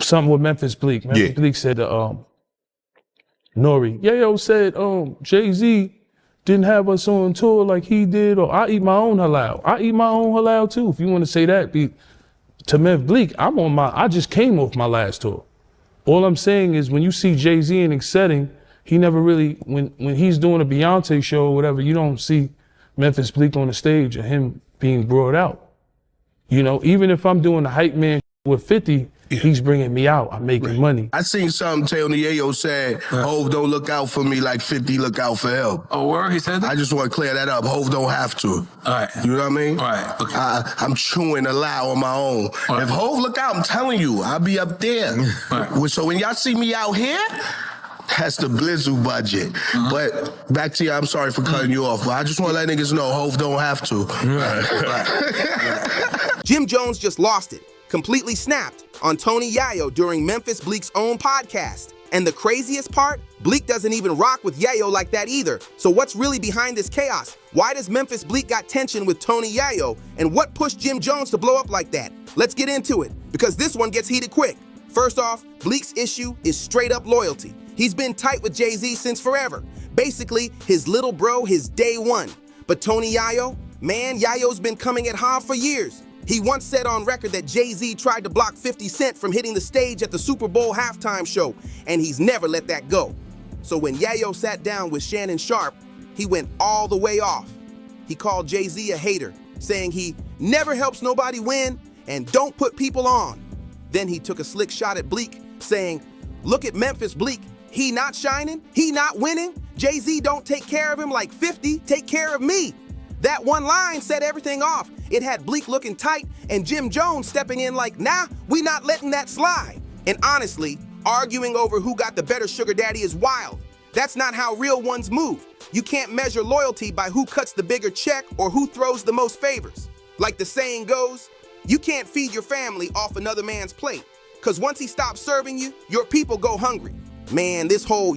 something with Memphis Bleek. Memphis Bleek said to Nori, Yayo said Jay-Z didn't have us on tour like he did, or I eat my own halal. I eat my own halal too. If you want to say that, to Memphis Bleek, I just came off my last tour. All I'm saying is when you see Jay-Z in Escalating, he never really, when he's doing a Beyonce show or whatever, you don't see Memphis Bleek on the stage or him being brought out. You know, even if I'm doing the hype man with 50, he's bringing me out. I'm making money. I seen something Tony Yayo said, Hov don't look out for me like 50 look out for him. Oh, word? He said that? I just want to clear that up. Hov don't have to. All right. You know what I mean? All right. Okay. I'm chewing aloud on my own. Right. If Hov look out, I'm telling you, I'll be up there. Right. So when y'all see me out here, that's the Blizzle budget. But back to you, I'm sorry for cutting you off, but I just want to let niggas know Hov don't have to. Jim Jones just lost it, completely snapped on Tony Yayo during Memphis Bleek's own podcast. And the craziest part, Bleek doesn't even rock with Yayo like that either. So what's really behind this chaos? Why does Memphis Bleek got tension with Tony Yayo? And what pushed Jim Jones to blow up like that? Let's get into it, because this one gets heated quick. First off, Bleek's issue is straight up loyalty. He's been tight with Jay-Z since forever. Basically, his little bro, his day one. But Tony Yayo, man, Yayo's been coming at Hov for years. He once said on record that Jay-Z tried to block 50 Cent from hitting the stage at the Super Bowl halftime show, and he's never let that go. So when Yayo sat down with Shannon Sharpe, he went all the way off. He called Jay-Z a hater, saying he never helps nobody win and don't put people on. Then he took a slick shot at Bleek, saying, look at Memphis Bleek. He not shining, he not winning. Jay-Z don't take care of him like 50, take care of me. That one line set everything off. It had Bleek looking tight and Jim Jones stepping in like, nah, we not letting that slide. And honestly, arguing over who got the better sugar daddy is wild. That's not how real ones move. You can't measure loyalty by who cuts the bigger check or who throws the most favors. Like the saying goes, you can't feed your family off another man's plate. Cause once he stops serving you, your people go hungry. Man, this whole,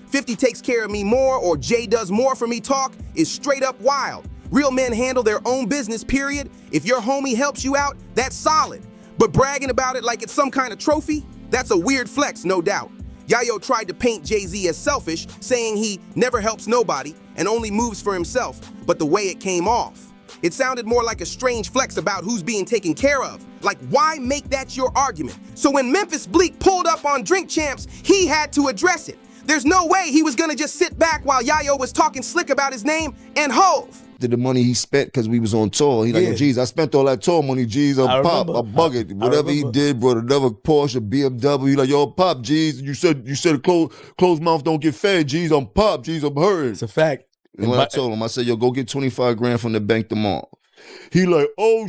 50 takes care of me more or Jay does more for me talk is straight up wild. Real men handle their own business, period. If your homie helps you out, that's solid. But bragging about it like it's some kind of trophy, that's a weird flex, no doubt. Yayo tried to paint Jay-Z as selfish, saying he never helps nobody and only moves for himself, but the way it came off, it sounded more like a strange flex about who's being taken care of. Like, why make that your argument? So when Memphis Bleek pulled up on Drink Champs, he had to address it. There's no way he was gonna just sit back while Yayo was talking slick about his name and Hov. The money he spent because we was on tour. He like, geez, I spent all that tour money, geez, on Pop, a bucket. Whatever he did, brought another Porsche, BMW. He like, yo, Pop, geez, you said a closed mouth don't get fed, geez, I'm Pop, geez, I'm hurting. It's a fact. And when I told him, I said, yo, go get 25 grand from the bank tomorrow. He like, oh,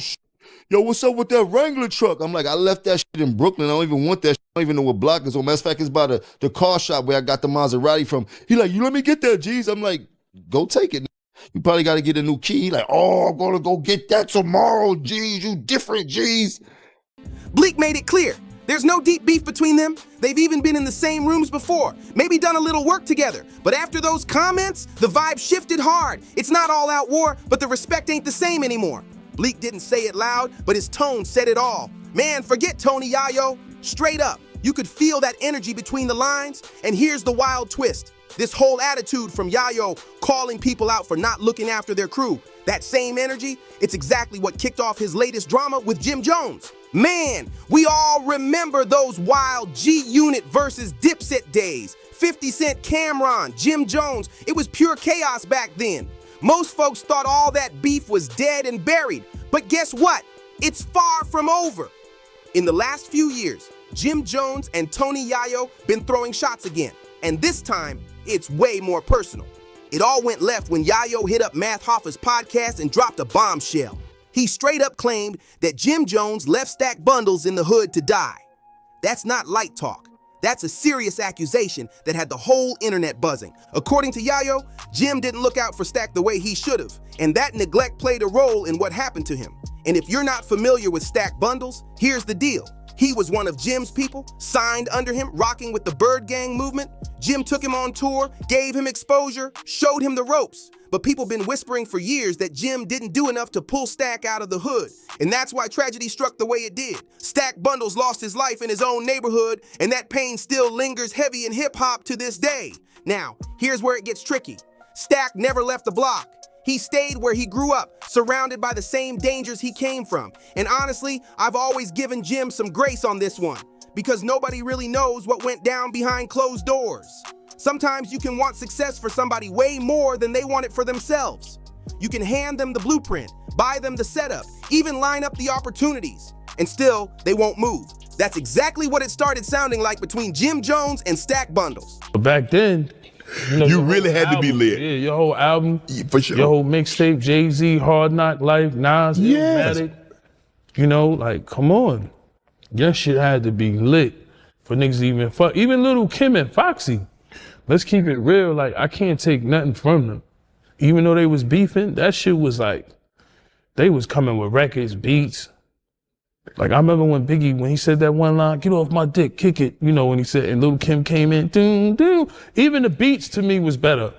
yo, what's up with that Wrangler truck? I'm like, I left that shit in Brooklyn. I don't even want that shit. I don't even know what block it's on. Matter of fact, it's by the car shop where I got the Maserati from. He like, you let me get that, geez. I'm like, go take it. You probably got to get a new key. He like, oh, I'm going to go get that tomorrow, geez. You different, geez. Bleek made it clear. There's no deep beef between them. They've even been in the same rooms before, maybe done a little work together. But after those comments, the vibe shifted hard. It's not all out war, but the respect ain't the same anymore. Bleek didn't say it loud, but his tone said it all. Man, forget Tony Yayo. Straight up, you could feel that energy between the lines. And here's the wild twist. This whole attitude from Yayo calling people out for not looking after their crew. That same energy, it's exactly what kicked off his latest drama with Jim Jones. Man, we all remember those wild G-Unit versus Dipset days. 50 Cent, Cameron, Jim Jones. It was pure chaos back then. Most folks thought all that beef was dead and buried. But guess what? It's far from over. In the last few years, Jim Jones and Tony Yayo been throwing shots again. And this time, it's way more personal. It all went left when Yayo hit up Math Hoffa's podcast and dropped a bombshell. He straight up claimed that Jim Jones left Stack bundles in the hood to die. That's not light talk. That's a serious accusation that had the whole internet buzzing. According to Yayo, Jim didn't look out for Stack the way he should have, and that neglect played a role in what happened to him. And if you're not familiar with Stack bundles, here's the deal. He was one of Jim's people, signed under him, rocking with the Bird Gang movement. Jim took him on tour, gave him exposure, showed him the ropes. But people been whispering for years that Jim didn't do enough to pull Stack out of the hood. And that's why tragedy struck the way it did. Stack Bundles lost his life in his own neighborhood, and that pain still lingers heavy in hip-hop to this day. Now, here's where it gets tricky. Stack never left the block. He stayed where he grew up, surrounded by the same dangers he came from. And honestly, I've always given Jim some grace on this one, because nobody really knows what went down behind closed doors. Sometimes you can want success for somebody way more than they want it for themselves. You can hand them the blueprint, buy them the setup, even line up the opportunities, and still, they won't move. That's exactly what it started sounding like between Jim Jones and Stack Bundles. But back then, You really had to be lit. Yeah, your whole album, Yeah, for sure. your whole mixtape, Jay-Z, Hard Knock Life, Nas, Yes. Illmatic. You know, like, come on. Your shit had to be lit for niggas to even fuck. Even Little Kim and Foxy. Let's keep it real. Like, I can't take nothing from them. Even though they was beefing, that shit was like, they was coming with records, beats. Like, I remember when Biggie, when he said that one line, "Get off my dick, kick it," you know, when he said, and Lil' Kim came in, doom, doom. Even the beats to me was better.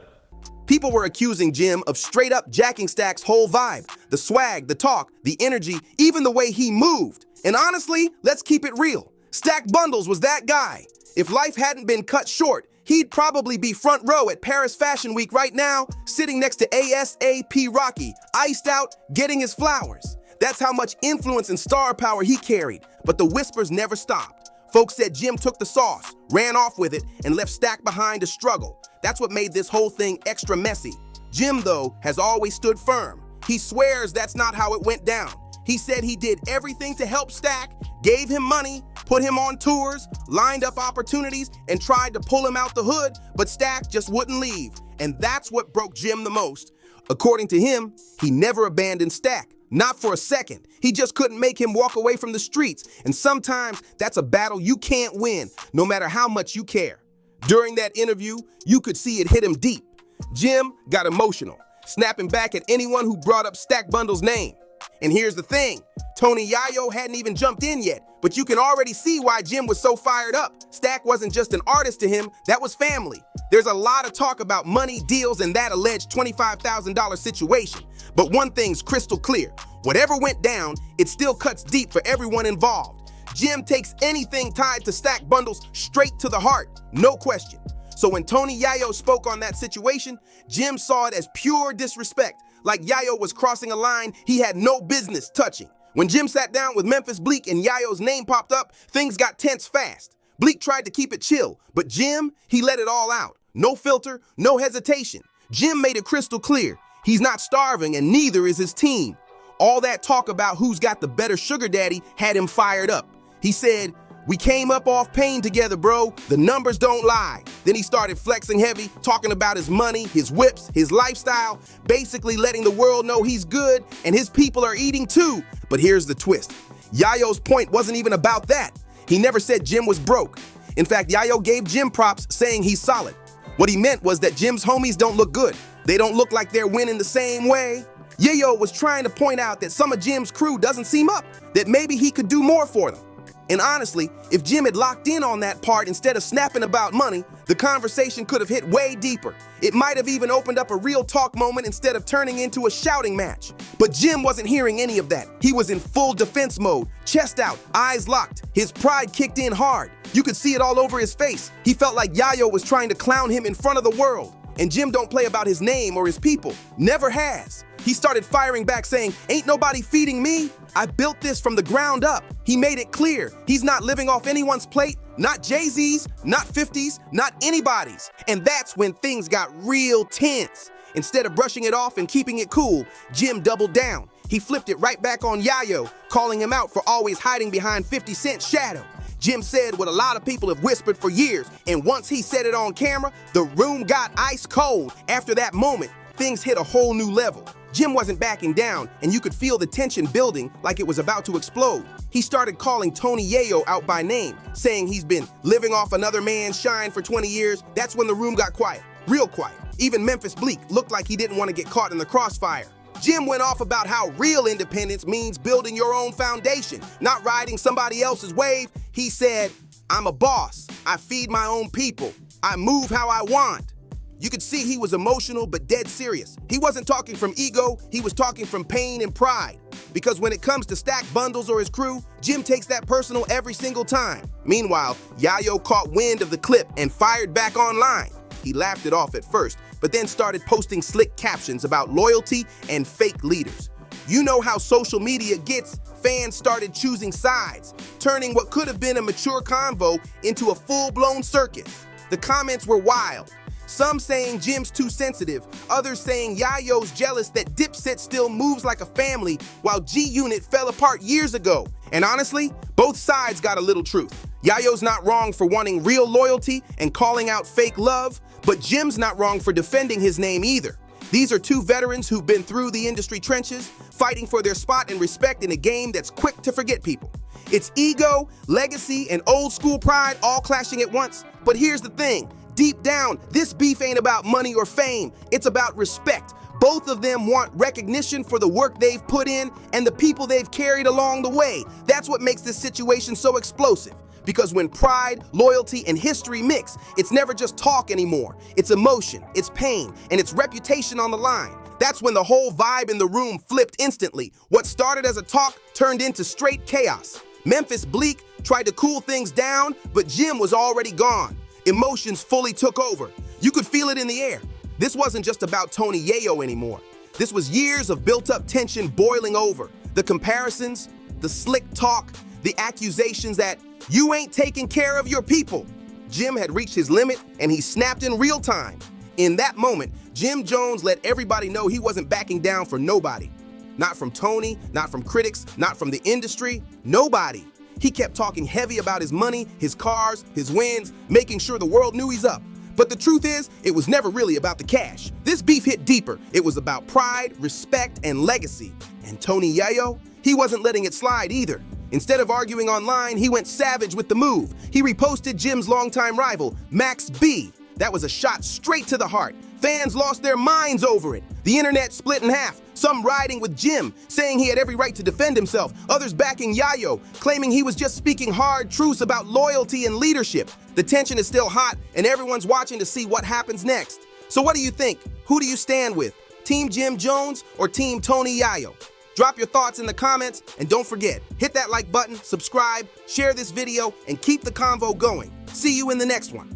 People were accusing Jim of straight up jacking Stack's whole vibe. The swag, the talk, the energy, even the way he moved. And honestly, let's keep it real. Stack Bundles was that guy. If life hadn't been cut short, he'd probably be front row at Paris Fashion Week right now, sitting next to ASAP Rocky, iced out, getting his flowers. That's how much influence and star power he carried. But the whispers never stopped. Folks said Jim took the sauce, ran off with it, and left Stack behind to struggle. That's what made this whole thing extra messy. Jim, though, has always stood firm. He swears that's not how it went down. He said he did everything to help Stack, gave him money, put him on tours, lined up opportunities, and tried to pull him out the hood, but Stack just wouldn't leave. And that's what broke Jim the most. According to him, he never abandoned Stack. Not for a second. He just couldn't make him walk away from the streets. And sometimes that's a battle you can't win, no matter how much you care. During that interview, you could see it hit him deep. Jim got emotional, snapping back at anyone who brought up Stack Bundles' name. And here's the thing, Tony Yayo hadn't even jumped in yet, but you can already see why Jim was so fired up. Stack wasn't just an artist to him, that was family. There's a lot of talk about money, deals, and that alleged $25,000 situation. But one thing's crystal clear. Whatever went down, it still cuts deep for everyone involved. Jim takes anything tied to Stack Bundles straight to the heart, no question. So when Tony Yayo spoke on that situation, Jim saw it as pure disrespect, like Yayo was crossing a line he had no business touching. When Jim sat down with Memphis Bleek and Yayo's name popped up, things got tense fast. Bleek tried to keep it chill, but Jim, he let it all out. No filter, no hesitation. Jim made it crystal clear. He's not starving, and neither is his team. All that talk about who's got the better sugar daddy had him fired up. He said, "We came up off pain together, bro. The numbers don't lie." Then he started flexing heavy, talking about his money, his whips, his lifestyle, basically letting the world know he's good and his people are eating too. But here's the twist. Yayo's point wasn't even about that. He never said Jim was broke. In fact, Yayo gave Jim props, saying he's solid. What he meant was that Jim's homies don't look good. They don't look like they're winning the same way. Yayo was trying to point out that some of Jim's crew doesn't seem up, that maybe he could do more for them. And honestly, if Jim had locked in on that part instead of snapping about money, the conversation could have hit way deeper. It might have even opened up a real talk moment instead of turning into a shouting match. But Jim wasn't hearing any of that. He was in full defense mode, chest out, eyes locked. His pride kicked in hard. You could see it all over his face. He felt like Yayo was trying to clown him in front of the world. And Jim don't play about his name or his people. Never has. He started firing back saying, "Ain't nobody feeding me. I built this from the ground up." He made it clear he's not living off anyone's plate, not Jay-Z's, not 50's, not anybody's. And that's when things got real tense. Instead of brushing it off and keeping it cool, Jim doubled down. He flipped it right back on Yayo, calling him out for always hiding behind 50 Cent's shadow. Jim said what a lot of people have whispered for years, and once he said it on camera, the room got ice cold. After that moment, things hit a whole new level. Jim wasn't backing down, and you could feel the tension building like it was about to explode. He started calling Tony Yayo out by name, saying he's been living off another man's shine for 20 years. That's when the room got quiet, real quiet. Even Memphis Bleek looked like he didn't want to get caught in the crossfire. Jim went off about how real independence means building your own foundation, not riding somebody else's wave. He said, "I'm a boss. I feed my own people. I move how I want." You could see he was emotional but dead serious. He wasn't talking from ego, he was talking from pain and pride. Because when it comes to Stack Bundles or his crew, Jim takes that personal every single time. Meanwhile, Yayo caught wind of the clip and fired back online. He laughed it off at first, but then started posting slick captions about loyalty and fake leaders. You know how social media gets. Fans started choosing sides, turning what could have been a mature convo into a full-blown circus. The comments were wild. Some saying Jim's too sensitive, others saying Yayo's jealous that Dipset still moves like a family while G-Unit fell apart years ago. And honestly, both sides got a little truth. Yayo's not wrong for wanting real loyalty and calling out fake love, but Jim's not wrong for defending his name either. These are two veterans who've been through the industry trenches, fighting for their spot and respect in a game that's quick to forget people. It's ego, legacy, and old school pride all clashing at once. But here's the thing, deep down, this beef ain't about money or fame, it's about respect. Both of them want recognition for the work they've put in and the people they've carried along the way. That's what makes this situation so explosive. Because when pride, loyalty, and history mix, it's never just talk anymore. It's emotion, it's pain, and it's reputation on the line. That's when the whole vibe in the room flipped instantly. What started as a talk turned into straight chaos. Memphis Bleek tried to cool things down, but Jim was already gone. Emotions fully took over. You could feel it in the air. This wasn't just about Tony Yayo anymore. This was years of built-up tension boiling over. The comparisons, the slick talk, the accusations that you ain't taking care of your people. Jim had reached his limit and he snapped in real time. In that moment, Jim Jones let everybody know he wasn't backing down for nobody. Not from Tony, not from critics, not from the industry, nobody. He kept talking heavy about his money, his cars, his wins, making sure the world knew he's up. But the truth is, it was never really about the cash. This beef hit deeper. It was about pride, respect, and legacy. And Tony Yayo, he wasn't letting it slide either. Instead of arguing online, he went savage with the move. He reposted Jim's longtime rival, Max B. That was a shot straight to the heart. Fans lost their minds over it. The internet split in half, some riding with Jim, saying he had every right to defend himself, others backing Yayo, claiming he was just speaking hard truths about loyalty and leadership. The tension is still hot, and everyone's watching to see what happens next. So what do you think? Who do you stand with? Team Jim Jones or Team Tony Yayo? Drop your thoughts in the comments, and don't forget, hit that like button, subscribe, share this video, and keep the convo going. See you in the next one.